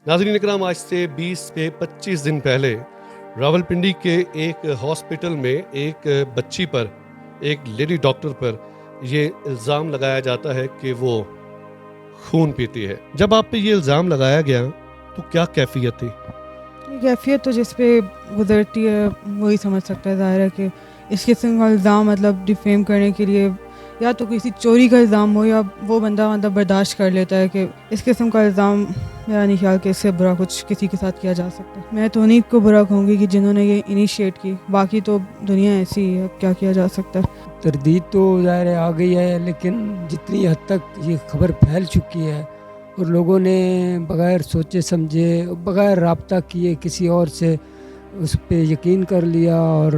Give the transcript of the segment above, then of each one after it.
नाज़रीन इकराम, आज से 20 से 25 दिन पहले रावलपिंडी के एक हॉस्पिटल में एक बच्ची पर, एक लेडी डॉक्टर पर ये इल्ज़ाम लगाया जाता है कि वो खून पीती है। जब आप पे ये इल्ज़ाम लगाया गया तो क्या कैफियत थी? कैफियत तो जिस पे गुजरती है वही समझ सकता है। ज़ाहिर है कि इस किस्म का इल्ज़ाम मतलब डिफेम करने के लिए या तो किसी चोरी का इल्ज़ाम हो या वो बंदा मतलब बर्दाश्त कर लेता है कि इस किस्म का इल्ज़ाम, मेरा नहीं ख्याल कि इससे बुरा कुछ किसी के साथ किया जा सकता है। मैं तो उन्हीं को बुरा कहूँगी कि जिन्होंने ये इनिशिएट की, बाकी तो दुनिया ऐसी ही है, क्या किया जा सकता है। तरदीद तो ज़ाहिर है आ गई है, लेकिन जितनी हद तक ये खबर फैल चुकी है और लोगों ने बग़ैर सोचे समझे, बग़ैर राब्ता किए किसी और से उस पे यकीन कर लिया और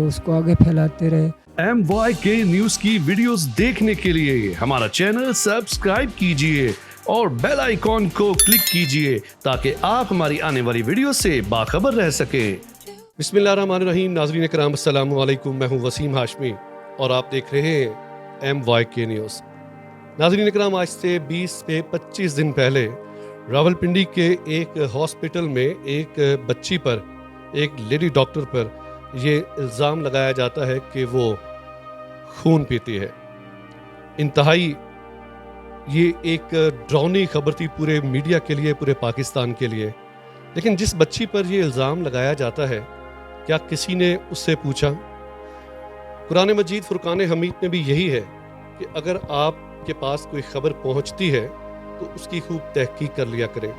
उसको आगे फैलाते रहे। MYK न्यूज़ की वीडियोस देखने के लिए हमारा चैनल सब्सक्राइब कीजिए और बेल आइकॉन को क्लिक कीजिए ताकि आप हमारी आने वाली वीडियो से बाखबर रह सकें। बिस्मिल्लाहिर्रहमानिर्रहीम। नाज़रीन इकराम, अस्सलामु अलैकुम। मैं हूँ वसीम हाशमी और आप देख रहे हैं MYK न्यूज़। नाज़रीन इकराम, आज से 20 से 25 दिन पहले रावलपिंडी के एक हॉस्पिटल में एक बच्ची पर, एक लेडी डॉक्टर पर ये इल्ज़ाम लगाया जाता है कि वो खून पीती है। इंतहाई ये एक डरावनी खबर थी पूरे मीडिया के लिए, पूरे पाकिस्तान के लिए। लेकिन जिस बच्ची पर ये इल्ज़ाम लगाया जाता है, क्या किसी ने उससे पूछा? कुरान मजीद फुरकान हमीद में भी यही है कि अगर आपके पास कोई खबर पहुंचती है तो उसकी खूब तहकीक कर लिया करें।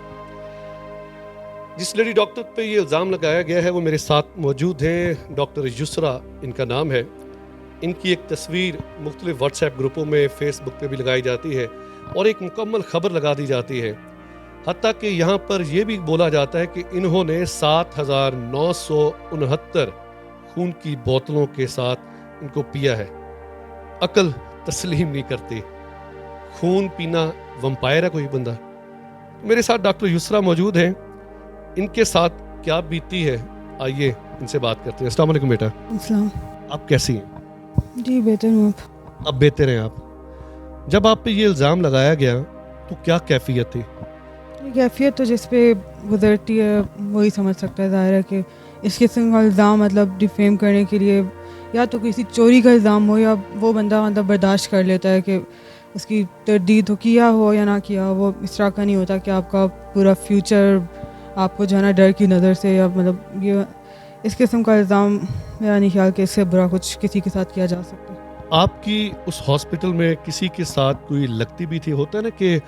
जिस लेडी डॉक्टर पे ये इल्ज़ाम लगाया गया है वो मेरे साथ मौजूद हैं। डॉक्टर युसरा इनका नाम है। इनकी एक तस्वीर मुख्तलिफ व्हाट्सएप ग्रुपों में, फेसबुक पे भी लगाई जाती है और एक मुकम्मल खबर लगा दी जाती है। हत्ता कि यहाँ पर यह भी बोला जाता है कि इन्होंने 7,969 खून की बोतलों के साथ इनको पिया है। अकल तस्लीम नहीं करती। खून पीना वम्पायर है कोई बंदा। मेरे साथ डॉक्टर युसरा मौजूद हैं। इनके साथ क्या बीती है, आइए इनसे बात करते हैं। अस्सलाम वालेकुम बेटा। अस्सलाम। आप कैसी हैं? जी बेहतर हूँ। अब बेहतर हैं आप। जब आप पे ये इल्ज़ाम लगाया गया तो क्या कैफियत थी? कैफियत तो जिस पे गुजरती है वही समझ सकता है। ज़ाहिर है कि इस किस्म का इल्ज़ाम मतलब डिफेम करने के लिए या तो किसी चोरी का इल्ज़ाम हो या वो बंदा मतलब बर्दाश्त कर लेता है कि उसकी तरदीद हो, किया हो या ना किया हो। वो इस तरह का नहीं होता कि आपका पूरा फ्यूचर आपको जो है ना डर की नज़र से, या मतलब ये इस किस्म का इल्ज़ाम, मेरा नहीं ख्याल कि इससे बुरा कुछ किसी के साथ किया जा सकता है। आपकी उस हॉस्पिटल में किसी के साथ कोई लगती भी थी? होता है ना कि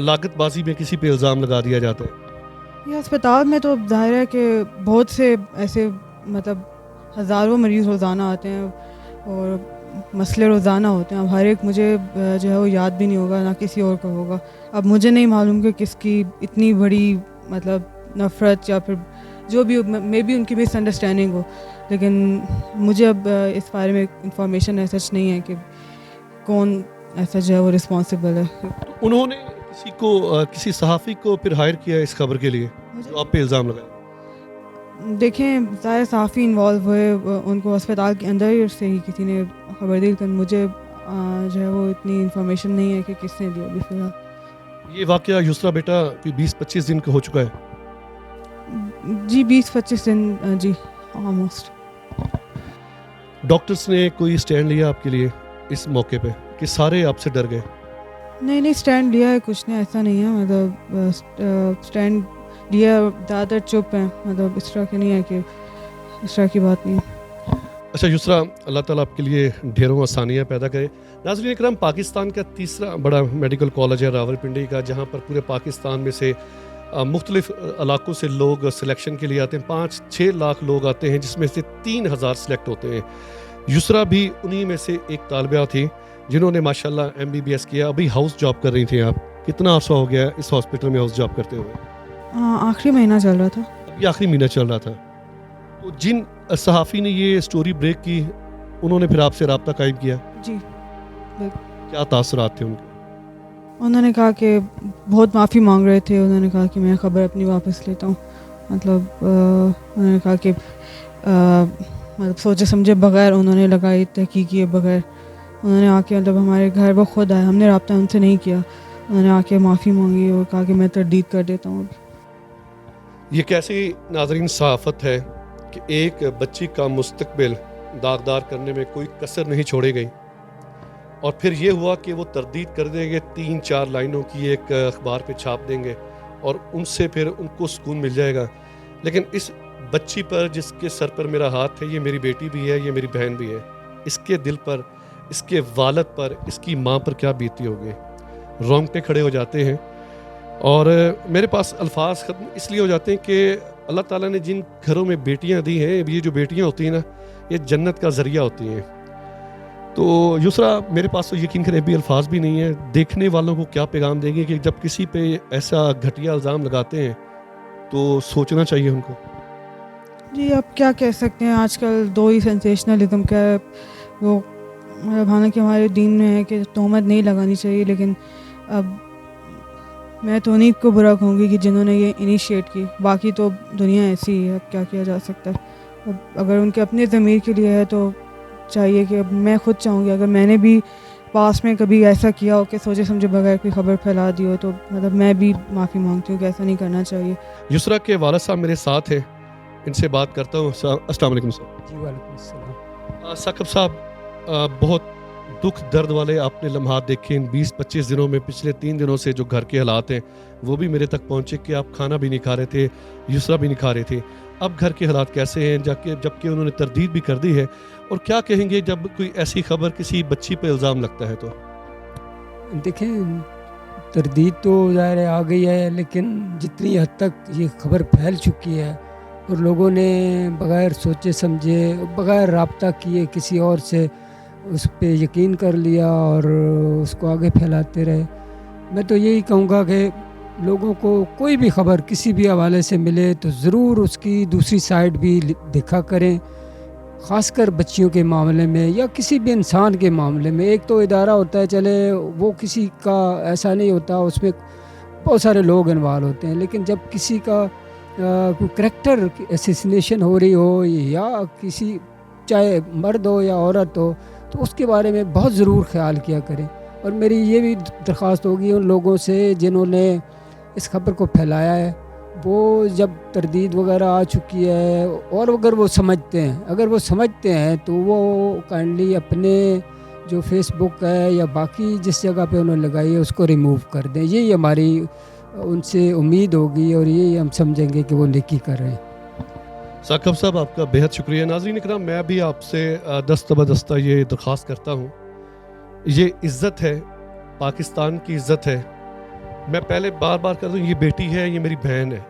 लागतबाजी में किसी पे इल्ज़ाम लगा दिया जाता है। ये अस्पताल में तो ज़ाहिर है कि बहुत से ऐसे मतलब हज़ारों मरीज़ रोज़ाना आते हैं और मसले रोज़ाना होते हैं। अब हर एक मुझे जो है वो याद भी नहीं होगा, ना किसी और का होगा। अब मुझे नहीं मालूम कि किसकी इतनी बड़ी मतलब नफ़रत या फिर जो भी मे भी उनकी मिसअंडरस्टैंडिंग हो, लेकिन मुझे अब इस बारे में इंफॉर्मेशन ऐसा नहीं है कि कौन ऐसा जो है वो रिस्पॉन्सिबल है। तो उन्होंने किसी सहाफ़ी को फिर हायर किया इस खबर के लिए जो आप पे इल्ज़ाम लगाया? देखें, ज़ाहिर सहाफ़ी इन्वॉल्व हुए, उनको अस्पताल के अंदर से ही किसी ने खबर दी, लेकिन मुझे जो है वो इतनी इंफॉर्मेशन नहीं है कि किसने दी अभी फ़िलहाल। ये वाक़या युसरा बेटा 20-25 दिन का हो चुका है। जी 20-25 दिन जी ऑलमोस्ट। डॉक्टर्स ने कोई स्टैंड लिया आपके लिए इस मौके पे कि सारे आपसे डर गए? नहीं स्टैंड लिया है, कुछ नहीं, ऐसा नहीं है। मतलब स्टैंड लिया, ज़्यादातर चुप हैं। मतलब इस तरह की नहीं है कि इस तरह की बात नहीं है। अच्छा युसरा, अल्लाह ताला आपके लिए ढेरों आसानियाँ पैदा करे। नाज़रीन इकराम, पाकिस्तान का तीसरा बड़ा मेडिकल कॉलेज है रावलपिंडी का, जहाँ पर पूरे पाकिस्तान में से मुख्तलिफ इलाकों से लोग सिलेक्शन के लिए आते हैं। 5-6 लाख लोग आते हैं, जिसमें से 3,000 सेलेक्ट होते हैं। युसरा भी उन्हीं में से एक तालिबा थी जिन्होंने माशाल्लाह MBBS किया। अभी हाउस जॉब कर रही थी आप। कितना अर्सा हो गया इस हॉस्पिटल में हाउस जॉब करते हुए? आखिरी महीना चल रहा था। अभी आखिरी महीना चल रहा था। तो जिन सहाफ़ी ने ये स्टोरी ब्रेक की, उन्होंने फिर आपसे रब्ता कायम किया? जी। क्या तासुरात थे उनके? उन्होंने कहा कि बहुत माफ़ी मांग रहे थे। उन्होंने कहा कि मैं खबर अपनी वापस लेता हूँ। मतलब उन्होंने कहा कि मतलब सोचे समझे बगैर उन्होंने लगाई, तहकीक किए बगैर उन्होंने आके मतलब हमारे घर वो खुद आए, हमने रब्ता उनसे नहीं किया। उन्होंने आके माफ़ी मांगी और कहा कि मैं तरदीद कर देता हूँ। یہ کیسی ناظرین صحافت ہے کہ ایک بچی کا مستقبل داغدار کرنے میں کوئی کسر نہیں چھوڑی گئی، اور پھر یہ ہوا کہ وہ تردید کر دیں گے، 3-4 لائنوں کی ایک اخبار پہ چھاپ دیں گے اور ان سے پھر ان کو سکون مل جائے گا۔ لیکن اس بچی پر جس کے سر پر میرا ہاتھ ہے، یہ میری بیٹی بھی ہے، یہ میری بہن بھی ہے، اس کے دل پر، اس کے والد پر، اس کی ماں پر کیا بیتی ہوگی، رونگٹے کھڑے ہو جاتے ہیں۔ اور میرے پاس الفاظ ختم اس لیے ہو جاتے ہیں کہ اللہ تعالیٰ نے جن گھروں میں بیٹیاں دی ہیں، یہ جو بیٹیاں ہوتی ہیں نا، یہ جنت کا ذریعہ ہوتی ہیں۔ تو یسرا، میرے پاس تو یقین کرے بھی الفاظ بھی نہیں ہیں، دیکھنے والوں کو کیا پیغام دیں گے کہ جب کسی پہ ایسا گھٹیا الزام لگاتے ہیں تو سوچنا چاہیے ان کو۔ جی اب کیا کہہ سکتے ہیں، آج کل دو ہی سینسیشنلزم کا ہے، وہ حالانکہ ہمارے دین میں ہے کہ تہمت نہیں لگانی چاہیے، لیکن اب میں تو انہیں کو برا کہوں گی کہ جنہوں نے یہ انیشیٹ کی، باقی تو دنیا ایسی ہی ہے، اب کیا کیا جا سکتا ہے۔ اب اگر ان کے اپنے ضمیر کے لیے ہے تو چاہیے کہ اب میں خود چاہوں گی اگر میں نے بھی پاس میں کبھی ایسا کیا ہو کہ سوچے سمجھے بغیر کوئی خبر پھیلا دی ہو، تو مطلب میں بھی معافی مانگتی ہوں کہ ایسا نہیں کرنا چاہیے۔ یسرا کے والد صاحب میرے ساتھ ہیں، ان سے بات کرتا ہوں۔ السلام علیکم صاحب۔ جی وعلیکم السلام۔ ثاقب صاحب، بہت دکھ درد والے آپ نے لمحات دیکھے ان 20-25 دنوں میں۔ پچھلے 3 دنوں سے جو گھر کے حالات ہیں وہ بھی میرے تک پہنچے کہ آپ کھانا بھی نہیں کھا رہے تھے، یسرا بھی نہیں کھا رہے تھے۔ اب گھر کے حالات کیسے ہیں جبکہ انہوں نے تردید بھی کر دی ہے، اور کیا کہیں گے جب کوئی ایسی خبر کسی بچی پہ الزام لگتا ہے تو؟ دیکھیں، تردید تو ظاہر ہے آ گئی ہے، لیکن جتنی حد تک یہ خبر پھیل چکی ہے اور لوگوں نے بغیر سوچے سمجھے، بغیر رابطہ کیے کسی اور سے اس پہ یقین کر لیا اور اس کو آگے پھیلاتے رہے۔ میں تو یہی کہوں گا کہ لوگوں کو کوئی بھی خبر کسی بھی حوالے سے ملے تو ضرور اس کی دوسری سائڈ بھی دیکھا کریں، خاص کر بچیوں کے معاملے میں یا کسی بھی انسان کے معاملے میں۔ ایک تو ادارہ ہوتا ہے، چلے وہ کسی کا ایسا نہیں ہوتا، اس میں بہت سارے لوگ انوالو ہوتے ہیں، لیکن جب کسی کا کوئی کریکٹر اسیسینیشن ہو رہی ہو یا کسی چاہے مرد ہو یا عورت ہو تو اس کے بارے میں بہت ضرور خیال کیا کریں۔ اور میری یہ بھی درخواست ہوگی ان لوگوں سے جنہوں نے اس خبر کو پھیلایا ہے، وہ جب تردید وغیرہ آ چکی ہے اور اگر وہ سمجھتے ہیں تو وہ کائنڈلی اپنے جو فیس بک ہے یا باقی جس جگہ پہ انہوں نے لگائی ہے اس کو ریموو کر دیں۔ یہی ہماری ان سے امید ہوگی اور یہی ہم سمجھیں گے کہ وہ نیکی کر رہے ہیں۔ ثاقب صاحب، آپ کا بہت شکریہ۔ ناظرین کرام، میں بھی آپ سے دستہ بدستہ یہ درخواست کرتا ہوں، یہ عزت ہے، پاکستان کی عزت ہے۔ میں پہلے بار بار کہتا ہوں، یہ بیٹی ہے، یہ میری بہن ہے،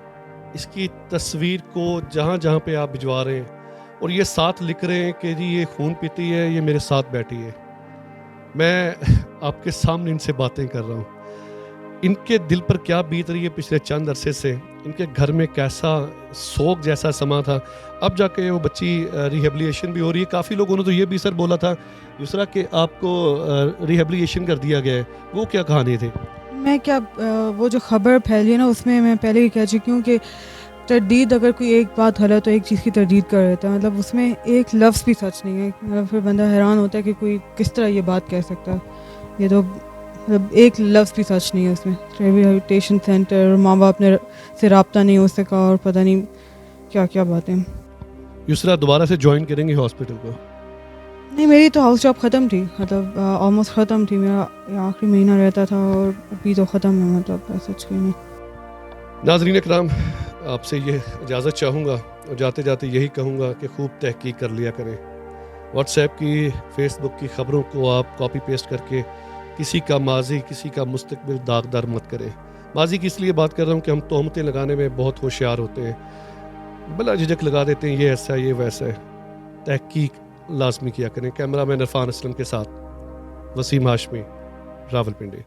اس کی تصویر کو جہاں جہاں پہ آپ بھجوا رہے ہیں اور یہ ساتھ لکھ رہے ہیں کہ جی یہ خون پیتی ہے، یہ میرے ساتھ بیٹھی ہے، میں آپ کے سامنے ان سے باتیں کر رہا ہوں۔ ان کے دل پر کیا بیت رہی ہے پچھلے چند عرصے سے، ان کے گھر میں کیسا سوگ جیسا سما تھا، اب جا کے وہ بچی ریہیبلیشن بھی ہو رہی ہے۔ کافی لوگوں نے تو یہ بھی سر بولا تھا یسرا کہ آپ کو ریہیبلیشن کر دیا گیا ہے، وہ کیا کہانی تھی؟ میں کیا وہ جو خبر پھیلی ہے نا، اس میں میں پہلے ہی کہہ چکی ہوں کہ تردید، اگر کوئی ایک بات غلط تو ایک چیز کی تردید کر دیتا ہے، مطلب اس میں ایک لفظ بھی سچ نہیں ہے، مطلب پھر بندہ حیران ہوتا ہے کہ کوئی کس طرح یہ بات کہہ سکتا ہے۔ یہ تو مطلب ایک لفظ بھی سچ نہیں ہے اس میں۔ ریہیبلیٹیشن سینٹر، ماں باپ نے سے رابطہ نہیں ہو سکا اور پتہ نہیں کیا کیا باتیں۔ یسرا دوبارہ سے جوائن کریں گے ہاسپٹل کو؟ نہیں، میری تو ہاؤس جاب ختم تھی، مطلب آلموسٹ ختم تھی، میرا آخری مہینہ رہتا تھا اور ابھی تو ختم ہے، مطلب ایسا کچھ نہیں۔ ناظرین اکرام، آپ سے یہ اجازت چاہوں گا اور جاتے جاتے یہی کہوں گا کہ خوب تحقیق کر لیا کریں۔ واٹس ایپ کی، فیس بک کی خبروں کو آپ کاپی پیسٹ کر کے کسی کا ماضی، کسی کا مستقبل داغدار مت کریں۔ ماضی کی اس لیے بات کر رہا ہوں کہ ہم تہمتیں لگانے میں بہت ہوشیار ہوتے ہیں، بلا جھجک لگا دیتے ہیں، یہ ایسا ہے، یہ ویسا ہے۔ تحقیق لازمی کیا کریں۔ کیمرہ مین عرفان اسلم کے ساتھ وسیم ہاشمی، راولپنڈی۔